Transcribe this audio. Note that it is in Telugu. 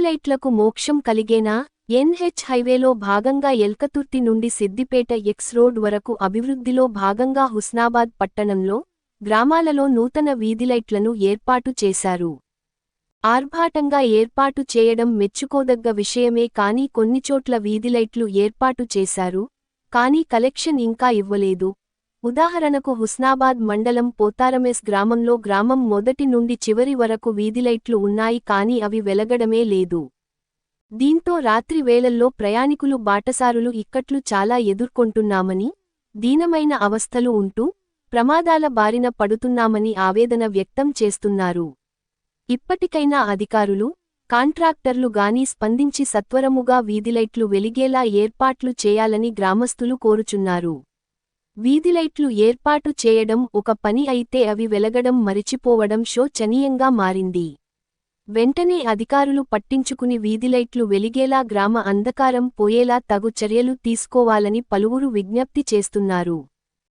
వీధిలైట్లకు మోక్షం కలిగేనా? ఎన్హెచ్ హైవేలో భాగంగా ఎల్కతుర్తి నుండి సిద్దిపేట ఎక్స్ రోడ్ వరకు అభివృద్ధిలో భాగంగా హుస్నాబాద్ పట్టణంలో, గ్రామాలలో నూతన వీధిలైట్లను ఏర్పాటు చేశారు. ఆర్భాటంగా ఏర్పాటు చేయడం మెచ్చుకోదగ్గ విషయమే కానీ కొన్నిచోట్ల వీధిలైట్లు ఏర్పాటు చేశారు, కానీ కలెక్షన్ ఇంకా ఇవ్వలేదు. ఉదాహరణకు హుస్నాబాద్ మండలం పోతారమెస్ గ్రామంలో గ్రామం మొదటి నుండి చివరి వరకు వీధిలైట్లు ఉన్నాయి కానీ అవి వెలగడమే లేదు. దీంతో రాత్రి వేళల్లో ప్రయాణికులు బాటసారులు ఇక్కట్లు చాలా ఎదుర్కొంటున్నామని, దీనమైన అవస్థలు ఉంటూ, ప్రమాదాల బారిన పడుతున్నామని ఆవేదన వ్యక్తం చేస్తున్నారు. ఇప్పటికైనా అధికారులు, కాంట్రాక్టర్లు గానీ స్పందించి సత్వరముగా వీధిలైట్లు వెలిగేలా ఏర్పాట్లు చేయాలని గ్రామస్తులు కోరుచున్నారు. వీధిలైట్లు ఏర్పాటు చేయడం ఒక పని అయితే అవి వెలగడం మరిచిపోవడం శోచనీయంగా మారింది. వెంటనే అధికారులు పట్టించుకుని వీధిలైట్లు వెలిగేలా గ్రామ అంధకారం పోయేలా తగు చర్యలు తీసుకోవాలని పలువురు విజ్ఞప్తి చేస్తున్నారు.